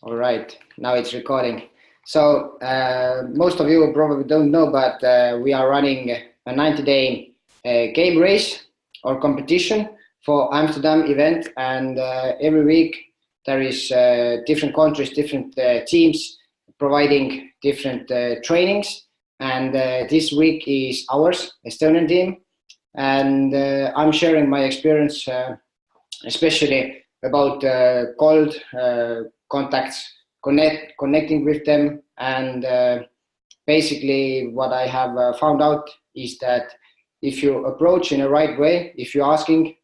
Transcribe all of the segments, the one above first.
All right, now it's recording. So most of you probably don't know, but we are running a 90-day game race or competition for Amsterdam event, and every week there is different countries, different teams providing different trainings, and this week is ours, Estonian team, and I'm sharing my experience, especially about cold contacts, connecting with them, and basically what I have found out is that if you approach in a right way, if you're asking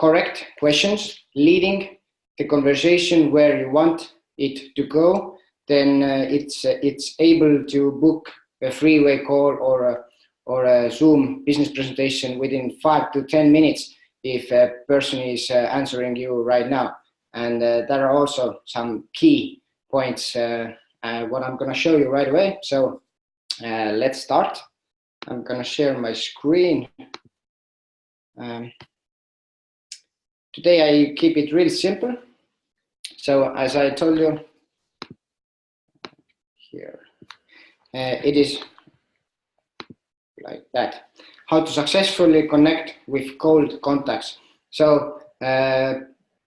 correct questions, leading the conversation where you want it to go, then it's able to book a freeway call or a Zoom business presentation within 5 to 10 minutes if a person is answering you right now. And there are also some key points what I'm going to show you right away. So let's start. I'm going to share my screen. Today I keep it really simple. So as I told you here, it is like that. How to successfully connect with cold contacts. So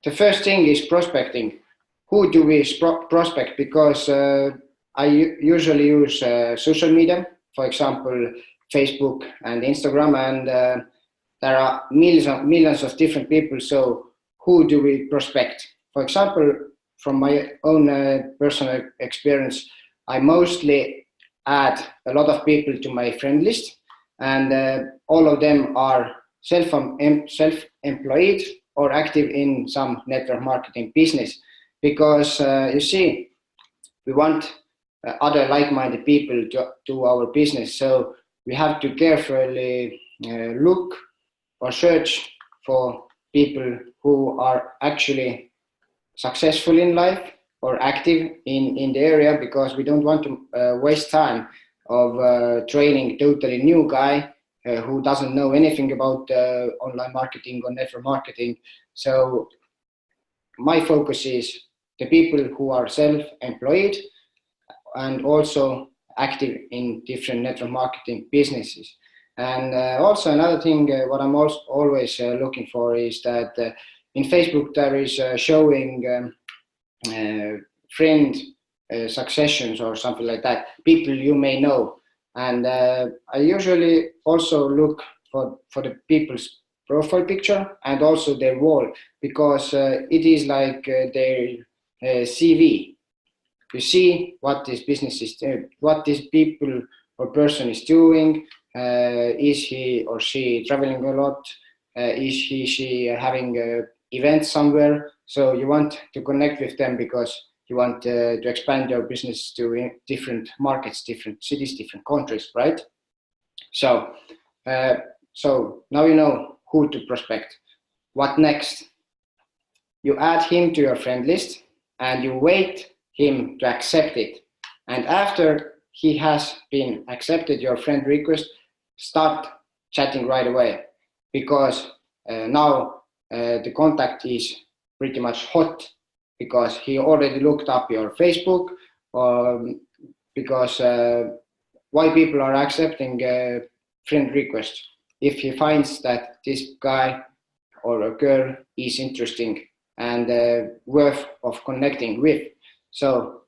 the first thing is prospecting. Who do we prospect? Because I usually use social media, for example, Facebook and Instagram, and there are millions of different people. So who do we prospect? For example, from my own personal experience, I mostly add a lot of people to my friend list, and all of them are self-employed or active in some network marketing business, because you see, we want other like-minded people to our business. So we have to carefully look or search for people who are actually successful in life or active in the area, because we don't want to waste time of training totally new guy who doesn't know anything about online marketing or network marketing. So my focus is the people who are self-employed and also active in different network marketing businesses. And also another thing, what I'm also always looking for is that in Facebook there is showing friend successions or something like that, people you may know. And I usually also look for the people's profile picture and also their wall, because it is like their CV. You see what this business is doing, what this people or person is doing. Is he or she traveling a lot? Is she having events somewhere? So you want to connect with them because you want to expand your business to different markets, different cities, different countries, right? So, so now you know who to prospect. What next? You add him to your friend list and you wait him to accept it. And after he has been accepted your friend request, start chatting right away, because now the contact is pretty much hot, because he already looked up your Facebook, because why people are accepting friend requests? If he finds that this guy or a girl is interesting and worth of connecting with. So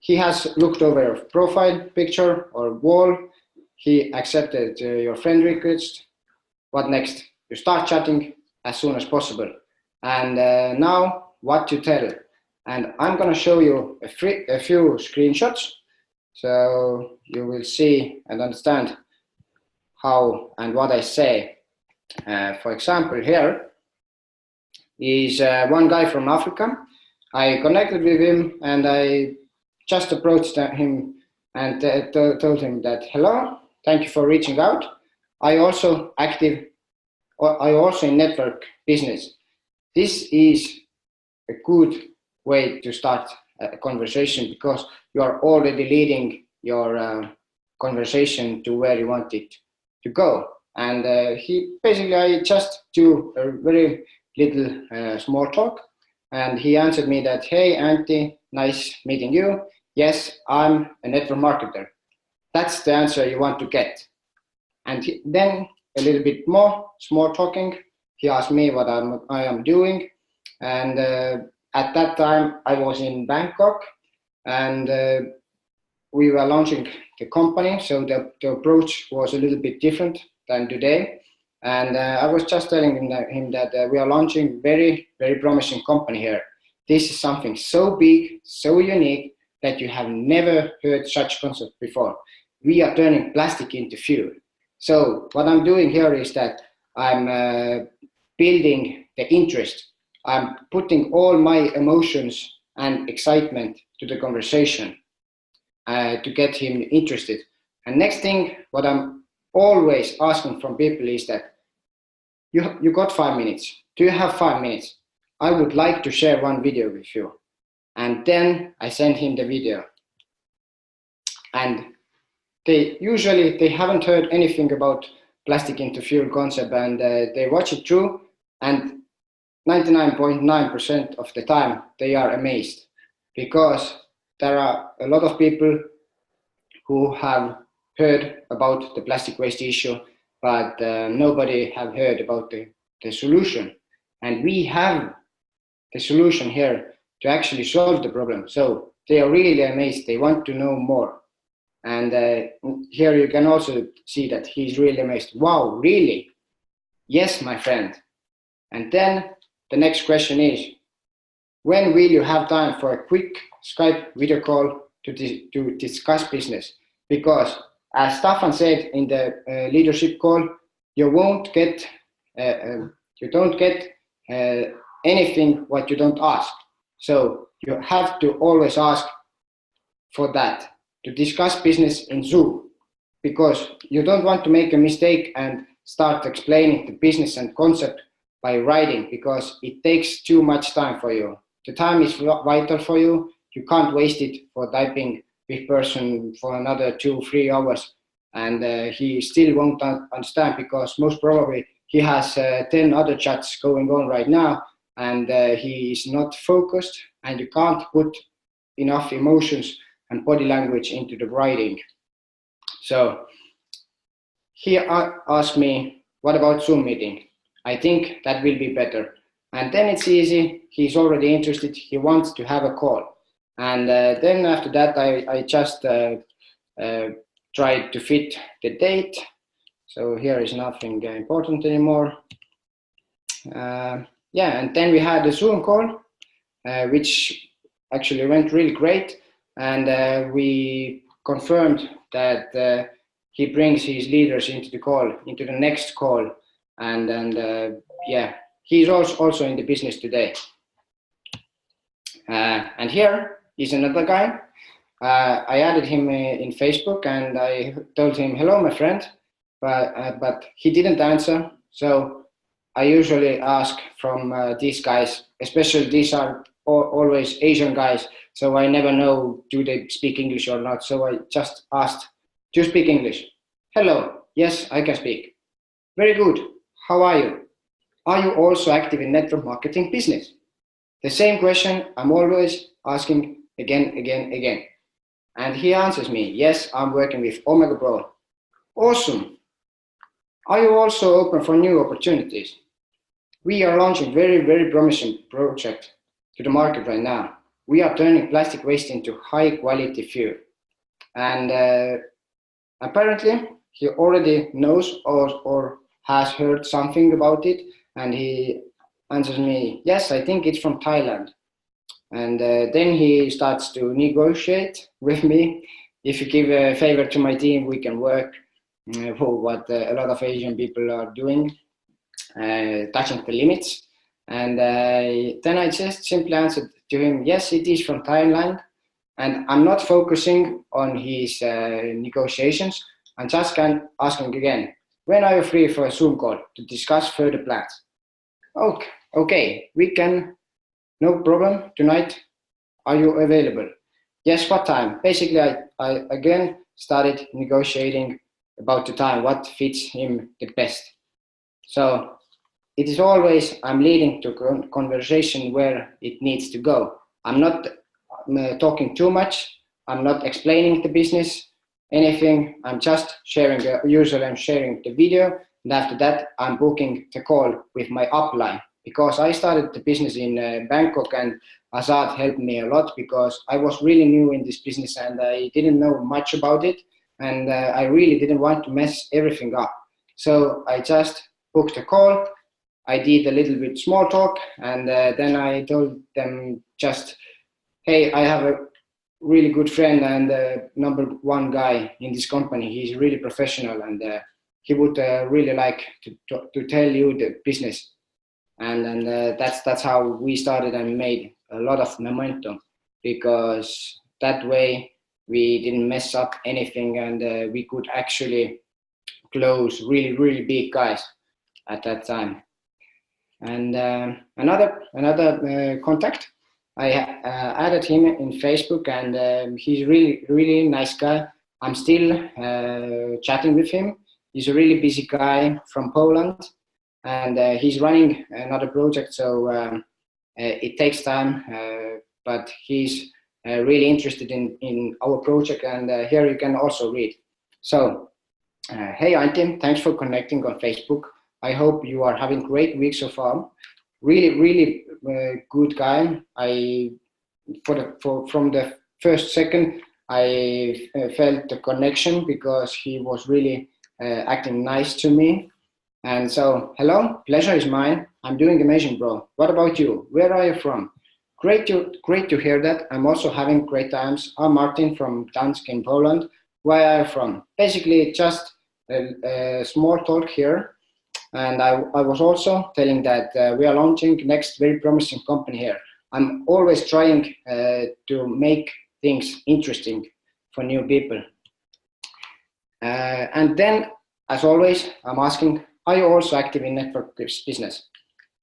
he has looked over your profile picture or wall, he accepted your friend request. What next? You start chatting as soon as possible. And now what to tell? And I'm going to show you a few screenshots, so you will see and understand how and what I say. For example, here is one guy from Africa. I connected with him and I just approached him and told him that, hello, thank you for reaching out. I also in network business. This is a good way to start a conversation, because you are already leading your conversation to where you want it to go. And I just do a very little small talk, and he answered me that, hey, Antti, nice meeting you. Yes, I'm a network marketer. That's the answer you want to get. And then a little bit more small talking. He asked me what I am doing. And at that time, I was in Bangkok, and we were launching the company. So the approach was a little bit different than today. And I was just telling him that we are launching very, very promising company here. This is something so big, so unique that you have never heard such concept before. We are turning plastic into fuel. So what I'm doing here is that I'm building the interest. I'm putting all my emotions and excitement to the conversation to get him interested. And next thing, what I'm always asking from people is that you got 5 minutes. Do you have 5 minutes? I would like to share one video with you. And then I send him the video. And they haven't heard anything about plastic into fuel concept, and they watch it through, and 99.9% of the time they are amazed, because there are a lot of people who have heard about the plastic waste issue, but nobody have heard about the solution. And we have the solution here to actually solve the problem. So they are really amazed. They want to know more. And here you can also see that he's really amazed. Wow, really? Yes, my friend. And then the next question is, when will you have time for a quick Skype video call to discuss business? Because as Staffan said in the leadership call, you don't get anything what you don't ask. So you have to always ask for that, to discuss business in Zoom, because you don't want to make a mistake and start explaining the business and concept by writing, because it takes too much time for you. The time is vital for you. You can't waste it for typing with person for another 2-3 hours, and he still won't understand, because most probably he has 10 other chats going on right now, and he is not focused, and you can't put enough emotions and body language into the writing. So he asked me, what about Zoom meeting? I think that will be better. And then it's easy. He's already interested. He wants to have a call. And then after that, I just tried to fit the date. So here is nothing important anymore. Yeah, and then we had a Zoom call, which actually went really great. And we confirmed that he brings his leaders into the call, into the next call. And yeah, he's also in the business today. And here is another guy. I added him in Facebook, and I told him, hello, my friend, but he didn't answer. So I usually ask from these guys, especially these are always Asian guys, so I never know do they speak English or not. So I just asked, do you speak English? Hello, yes, I can speak. Very good, how are you? Are you also active in network marketing business? The same question I'm always asking again. And he answers me, yes, I'm working with Omega Pro. Awesome. Are you also open for new opportunities? We are launching very, very promising project to the market right now. We are turning plastic waste into high quality fuel. And apparently he already knows or has heard something about it. And he answers me, yes, I think it's from Thailand. And then he starts to negotiate with me. If you give a favor to my team, we can work for what a lot of Asian people are doing, touching the limits. And then I just simply answered to him, yes, it is from Thailand. And I'm not focusing on his negotiations. I'm just asking again, when are you free for a Zoom call to discuss further plans? Okay, we can, no problem, tonight. Are you available? Yes, what time? Basically, I again started negotiating about the time, what fits him the best. So it is always I'm leading to conversation where it needs to go. I'm not talking too much. I'm not explaining the business, anything. I'm just sharing, usually I'm sharing the video. And after that, I'm booking the call with my upline because I started the business in Bangkok, and Azad helped me a lot because I was really new in this business and I didn't know much about it. And I really didn't want to mess everything up. So I just booked a call. I did a little bit small talk, and then I told them just, hey, I have a really good friend and #1 guy in this company. He's really professional, and he would really like to tell you the business. And that's how we started and made a lot of momentum, because that way we didn't mess up anything, and we could actually close really big guys at that time. And another contact, I added him in Facebook, and he's really nice guy. I'm still chatting with him. He's a really busy guy from Poland, and he's running another project, so it takes time, but he's really interested in our project, and here you can also read. So, hey Antti, thanks for connecting on Facebook. I hope you are having great week so far. Really good guy. From the first second, I felt the connection because he was really acting nice to me. And so, hello, pleasure is mine. I'm doing amazing, bro. What about you? Where are you from? Great to hear that. I'm also having great times. I'm Martin from Gdańsk in Poland. Where are you from? Basically, just a small talk here. And I was also telling that we are launching next very promising company here. I'm always trying to make things interesting for new people. And then, as always, I'm asking, are you also active in network business?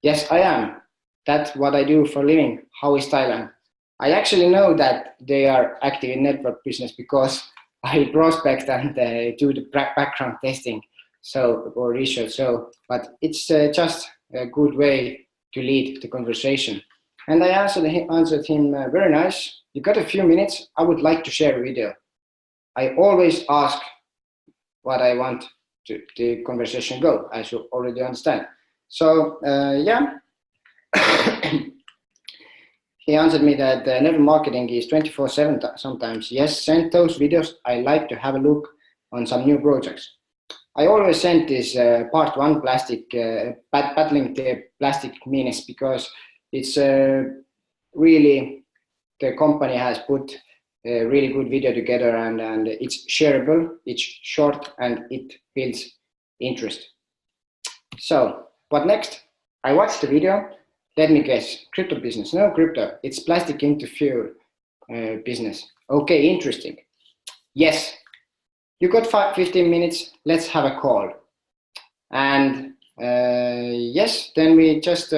Yes, I am. That's what I do for a living. How is Thailand? I actually know that they are active in network business because I prospect and do the background testing. So, or research. So, but it's just a good way to lead the conversation. And I answered him very nice. You got a few minutes? I would like to share a video. I always ask what I want to the conversation go, as you already understand. So yeah, he answered me that network marketing is 24/7 sometimes. Yes, send those videos. I like to have a look on some new projects. I always send this part 1 plastic, battling the plastic menace, because it's really, the company has put a really good video together, and it's shareable, it's short, and it builds interest. So, what next? I watched the video. Let me guess, crypto business. No crypto, it's plastic into fuel business. Okay, interesting. Yes. You got 15 minutes, let's have a call. And yes, then we just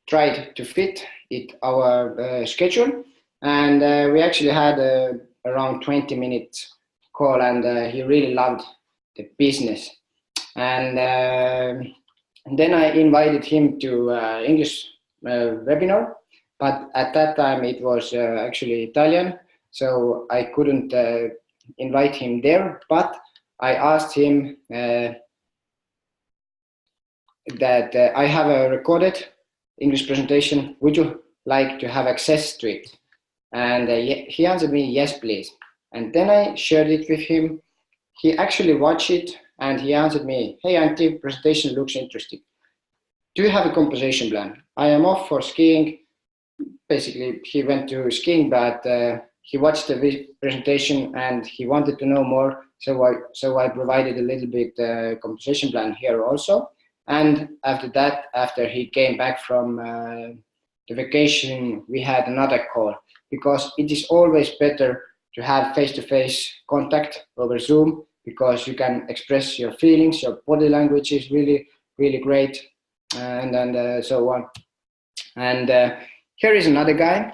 tried to fit it our schedule, and we actually had around 20 minutes call, and he really loved the business. And then I invited him to English webinar, but at that time it was actually Italian, so I couldn't invite him there, but I asked him that I have a recorded English presentation. Would you like to have access to it? And he answered me, yes, please. And then I shared it with him. He actually watched it, and he answered me, hey, Antti, presentation looks interesting. Do you have a compensation plan? I am off for skiing. Basically, he went to skiing, but he watched the presentation and he wanted to know more, so I provided a little bit compensation plan here also. And after that, after he came back from the vacation, we had another call, because it is always better to have face-to-face contact over Zoom, because you can express your feelings, your body language is really great, and so on. And here is another guy.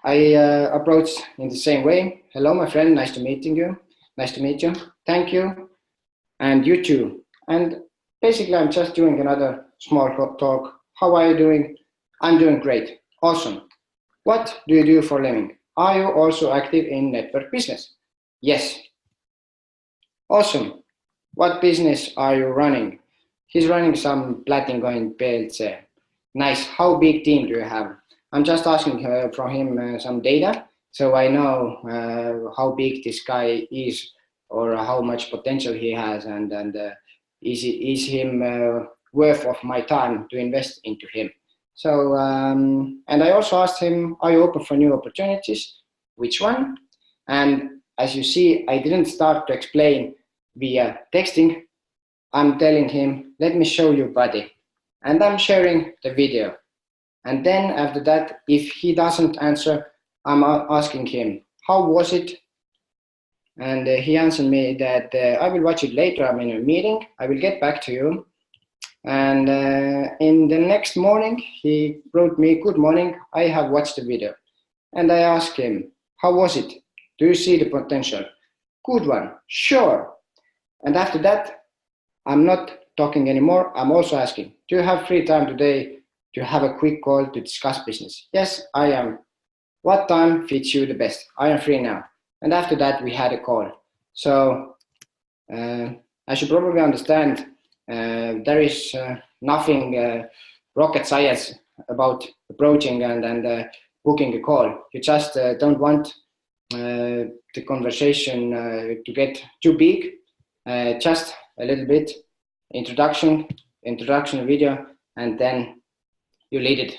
I approached in the same way. Hello, my friend. Nice to meet you. Nice to meet you. Thank you. And you too. And Basically, I'm just doing another small talk. How are you doing? I'm doing great. Awesome. What do you do for a living? Are you also active in network business? Yes. Awesome. What business are you running? He's running some platinum coin PLC. Nice. How big team do you have? I'm just asking from him some data so I know how big this guy is or how much potential he has and is him worth of my time to invest into him. So and I also asked him, are you open for new opportunities? Which one? And as you see, I didn't start to explain via texting. I'm telling him, let me show you, buddy. And I'm sharing the video. And then after that, if he doesn't answer, I'm asking him, how was it? And he answered me that I will watch it later. I'm in a meeting. I will get back to you. And in the next morning, he wrote me, good morning. I have watched the video. And I asked him, how was it? Do you see the potential? Good one. Sure. And after that, I'm not talking anymore. I'm also asking, do you have free time today to have a quick call to discuss business? Yes, I am. What time fits you the best? I am free now. And after that, we had a call. So as you probably understand, there is nothing rocket science about approaching and booking a call. You just don't want the conversation to get too big. Just a little bit introduction video, and then you lead it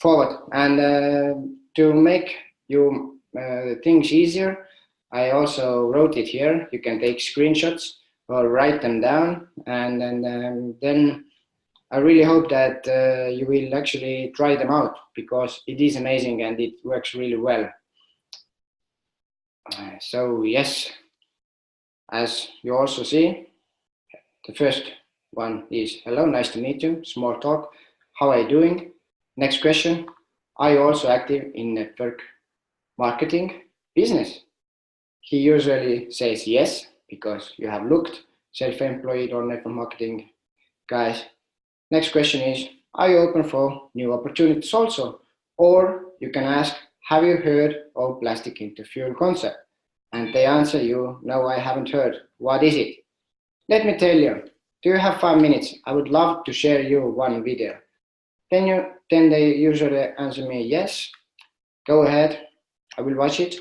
forward. And to make you things easier, I also wrote it here. You can take screenshots or write them down, and then I really hope that you will actually try them out because it is amazing and it works really well. So yes, as you also see, the first one is, hello, nice to meet you, small talk, how are you doing? Next question, are you also active in network marketing business? He usually says yes, because you have looked self-employed or network marketing guys. Next question is, are you open for new opportunities also? Or you can ask, have you heard of plastic into fuel concept? And they answer you, no, I haven't heard. What is it? Let me tell you. Do you have 5 minutes? I would love to share you one video. Then they usually answer me, yes, go ahead, I will watch it.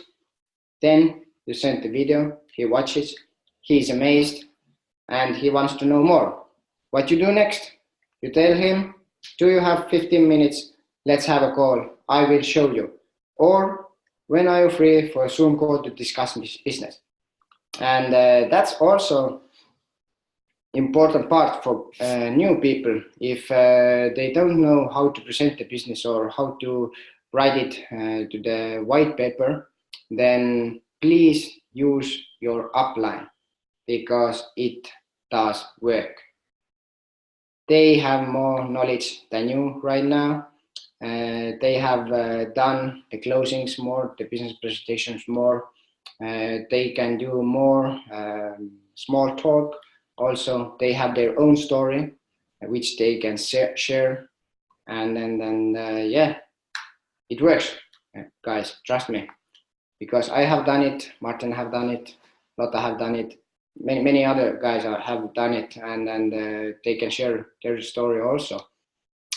Then you send the video, he watches, he is amazed, and he wants to know more. What you do next? You tell him, do you have 15 minutes? Let's have a call. I will show you. Or when are you free for a Zoom call to discuss business? And that's also important part for new people. If they don't know how to present the business or how to write it to the white paper, then please use your upline because it does work. They have more knowledge than you right now. They have done the closings more, the business presentations more. They can do more small talk. Also, they have their own story, which they can share. And then yeah, it works, guys, trust me. Because I have done it, Martin have done it, Lotta have done it, many other guys have done it, and they can share their story also.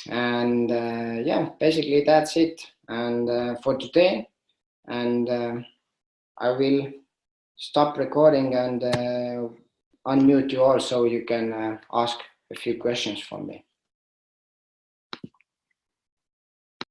And yeah, basically that's it. And for today, and I will stop recording and unmute you all so you can ask a few questions from me.